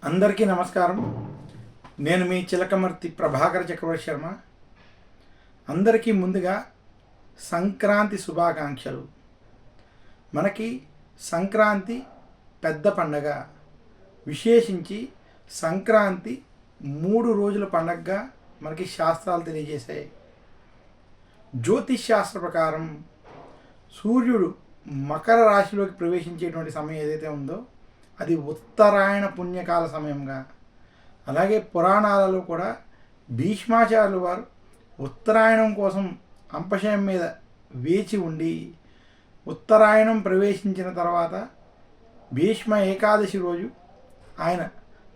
అందరికీ నమస్కారం. నేను మీ చిలకమర్తి ప్రభాకర్ చక్రవర్తి శర్మ. అందరికీ ముందుగా సంక్రాంతి శుభాకాంక్షలు. మనకి సంక్రాంతి పెద్ద పండగ. విశేషించి సంక్రాంతి 3 రోజుల పండగగా మనకి శాస్త్రాలు తెలియజేశాయి. జ్యోతిష్ శాస్త్ర ప్రకారం సూర్యుడు మకర రాశిలోకి ప్రవేశించేటువంటి సమయం ఏదైతే ఉందో అది ఉత్తరాయణ పుణ్యకాల సమయంగా, అలాగే పురాణాలలో కూడా భీష్మాచార్యులు వారు ఉత్తరాయణం కోసం అంపశయం మీద వేచి ఉండి ఉత్తరాయణం ప్రవేశించిన తర్వాత భీష్మ ఏకాదశి రోజు ఆయన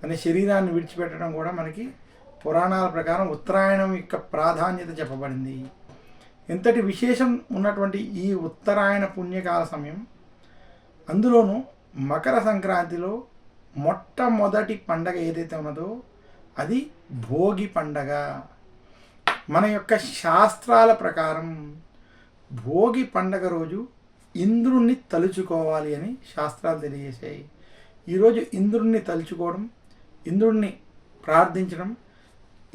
తన శరీరాన్ని విడిచిపెట్టడం కూడా మనకి పురాణాల ప్రకారం ఉత్తరాయణం యొక్క ప్రాధాన్యత చెప్పబడింది. ఎంతటి విశేషం ఉన్నటువంటి ఈ ఉత్తరాయణ పుణ్యకాల సమయం, అందులోనూ మకర సంక్రాంతిలో మొట్టమొదటి పండగ ఏదైతే ఉన్నదో అది భోగి పండగ. మన యొక్క శాస్త్రాల ప్రకారం భోగి పండగ రోజు ఇంద్రుణ్ణి తలుచుకోవాలి అని శాస్త్రాలు తెలియజేశాయి. ఈరోజు ఇంద్రుణ్ణి తలుచుకోవడం, ఇంద్రుణ్ణి ప్రార్థించడం,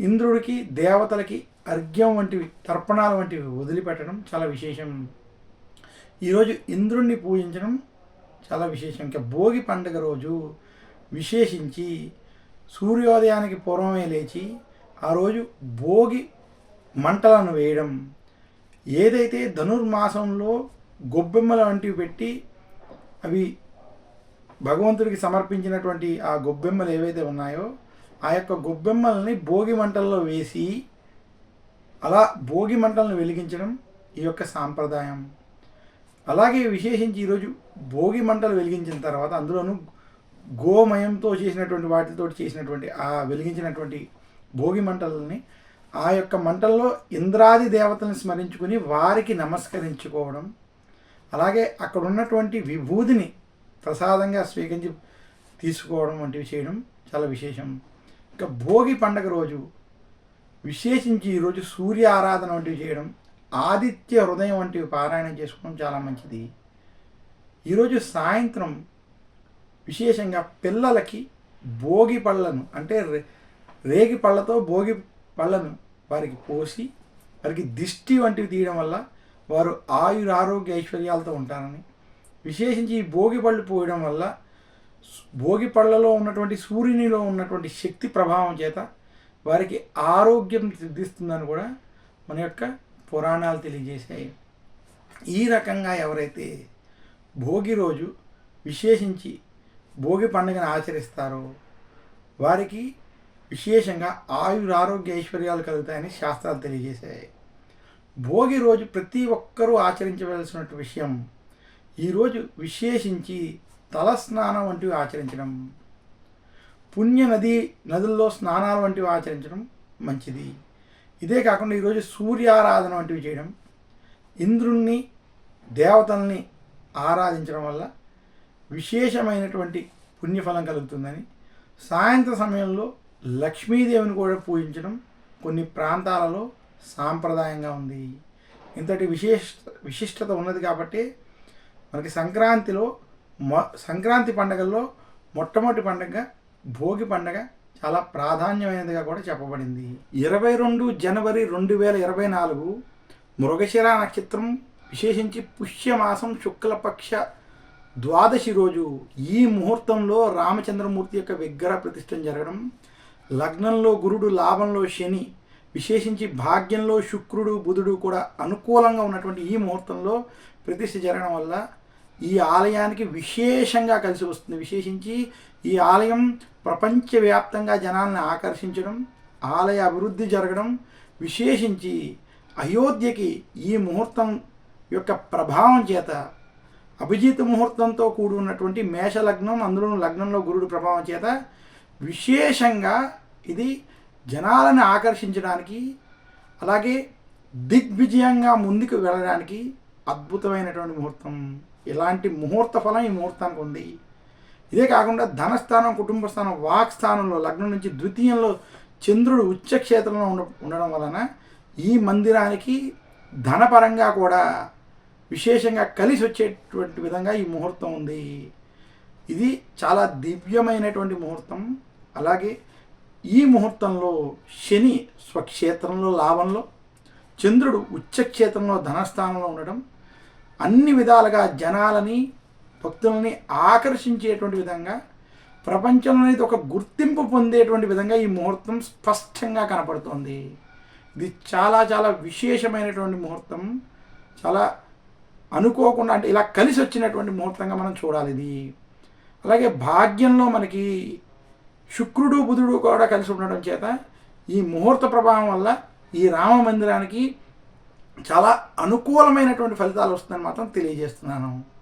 ఇంద్రుడికి దేవతలకి అర్ఘ్యం వంటివి, తర్పణాలు వంటివి వదిలిపెట్టడం చాలా విశేషం. ఈరోజు ఇంద్రుణ్ణి పూజించడం చాలా విశేషం. ఇంకా భోగి పండుగ రోజు విశేషించి సూర్యోదయానికి పూర్వమే లేచి ఆ రోజు భోగి మంటలను వేయడం, ఏదైతే ధనుర్మాసంలో గొబ్బెమ్మల వంటివి పెట్టి అవి భగవంతుడికి సమర్పించినటువంటి ఆ గొబ్బెమ్మలు ఏవైతే ఉన్నాయో ఆ యొక్క గొబ్బెమ్మల్ని భోగి మంటల్లో వేసి అలా భోగి మంటలను వెలిగించడం ఈ యొక్క సాంప్రదాయం. అలాగే విశేషించి ఈరోజు భోగి మంటలు వెలిగించిన తర్వాత అందులోనూ గోమయంతో చేసినటువంటి వాటితో చేసినటువంటి ఆ వెలిగించినటువంటి భోగి మంటలని ఆ యొక్క మంటల్లో ఇంద్రాది దేవతలను స్మరించుకుని వారికి నమస్కరించుకోవడం, అలాగే అక్కడ ఉన్నటువంటి విభూతిని ప్రసాదంగా స్వీకరించి తీసుకోవడం వంటివి చేయడం చాలా విశేషం. ఇంకా భోగి పండగ రోజు విశేషించి ఈరోజు సూర్య ఆరాధన వంటివి చేయడం, ఆదిత్య హృదయం వంటివి పారాయణం చేసుకోవడం చాలా మంచిది. ఈరోజు సాయంత్రం విశేషంగా పిల్లలకి భోగి పళ్ళను అంటే రేగి పళ్ళతో భోగి పళ్ళను వారికి పోసి వారికి దిష్టి వంటివి తీయడం వల్ల వారు ఆయురారోగ్య ఐశ్వర్యాలతో ఉంటారని, విశేషించి ఈ భోగి పళ్ళు పోయడం వల్ల భోగి పళ్ళలో ఉన్నటువంటి సూర్యునిలో ఉన్నటువంటి శక్తి ప్రభావం చేత వారికి ఆరోగ్యం సిద్ధిస్తుందని కూడా మన యొక్క పురాణాలు తెలియజేశాయి. ఈ రకంగా ఎవరైతే భోగి రోజు విశేషించి భోగి పండుగను ఆచరిస్తారో వారికి విశేషంగా ఆయురారోగ్య ఐశ్వర్యాలు కలుగుతాయని శాస్త్రాలు తెలియజేశాయి. భోగి రోజు ప్రతి ఒక్కరూ ఆచరించవలసిన విషయం, ఈరోజు విశేషించి తలస్నానం వంటివి ఆచరించడం, నదుల్లో స్నానాలు వంటివి ఆచరించడం మంచిది. ఇదే కాకుండా ఈరోజు సూర్యారాధన వంటివి చేయడం, ఇంద్రుణ్ణి దేవతల్ని ఆరాధించడం వల్ల విశేషమైనటువంటి పుణ్యఫలం కలుగుతుందని, సాయంత్ర సమయంలో లక్ష్మీదేవిని కూడా పూజించడం కొన్ని ప్రాంతాలలో సాంప్రదాయంగా ఉంది. ఇంతటి విశిష్టత ఉన్నది కాబట్టి మనకి సంక్రాంతి పండుగల్లో మొట్టమొదటి పండుగ భోగి పండుగ చాలా ప్రాధాన్యమైనదిగా కూడా చెప్పబడింది. 22 జనవరి 2024 మృగశిర నక్షత్రం, విశేషించి పుష్యమాసం శుక్లపక్ష ద్వాదశి రోజు ఈ ముహూర్తంలో రామచంద్రమూర్తి యొక్క విగ్రహ ప్రతిష్టం జరగడం, లగ్నంలో గురుడు, లాభంలో శని, విశేషించి భాగ్యంలో శుక్రుడు బుధుడు కూడా అనుకూలంగా ఉన్నటువంటి ఈ ముహూర్తంలో ప్రతిష్ఠ జరగడం వల్ల ఈ ఆలయానికి విశేషంగా కలిసి వస్తుంది. విశేషించి ఈ ఆలయం ప్రపంచవ్యాప్తంగా జనాలను ఆకర్షించడం, ఆలయ అభివృద్ధి జరగడం, విశేషించి అయోధ్యకి ఈ ముహూర్తం యొక్క ప్రభావం చేత అభిజిత్ ముహూర్తంతో కూడి ఉన్నటువంటి మేషలగ్నం, అందులో లగ్నంలో గురుడు ప్రభావం చేత విశేషంగా ఇది జనాలను ఆకర్షించడానికి, అలాగే దిగ్విజయంగా ముందుకు వెళ్ళడానికి అద్భుతమైనటువంటి ముహూర్తం. ఇలాంటి ముహూర్త ఫలం ఈ ముహూర్తానికి ఉంది. ఇదే కాకుండా ధనస్థానం, కుటుంబ స్థానం, వాక్ స్థానంలో లగ్నం నుంచి ద్వితీయంలో చంద్రుడు ఉచ్చక్షేత్రంలో ఉండడం వలన ఈ మందిరానికి ధనపరంగా కూడా విశేషంగా కలిసి వచ్చేటువంటి విధంగా ఈ ముహూర్తం ఉంది. ఇది చాలా దివ్యమైనటువంటి ముహూర్తం. అలాగే ఈ ముహూర్తంలో శని స్వక్షేత్రంలో లాభంలో, చంద్రుడు ఉచ్చక్షేత్రంలో ధనస్థానంలో ఉండడం అన్ని విధాలుగా జనాలని భక్తులని ఆకర్షించేటువంటి విధంగా, ప్రపంచంలో అనేది ఒక గుర్తింపు పొందేటువంటి విధంగా ఈ ముహూర్తం స్పష్టంగా కనపడుతోంది. ఇది చాలా చాలా విశేషమైనటువంటి ముహూర్తం. చాలా అనుకోకుండా అంటే ఇలా కలిసి వచ్చినటువంటి ముహూర్తంగా మనం చూడాలి ఇది. అలాగే భాగ్యంలో మనకి శుక్రుడు బుధుడు కూడా కలిసి ఉండడం చేత ఈ ముహూర్త ప్రభావం వల్ల ఈ రామ మందిరానికి చాలా అనుకూలమైనటువంటి ఫలితాలు వస్తుందని మాత్రం తెలియజేస్తున్నాను.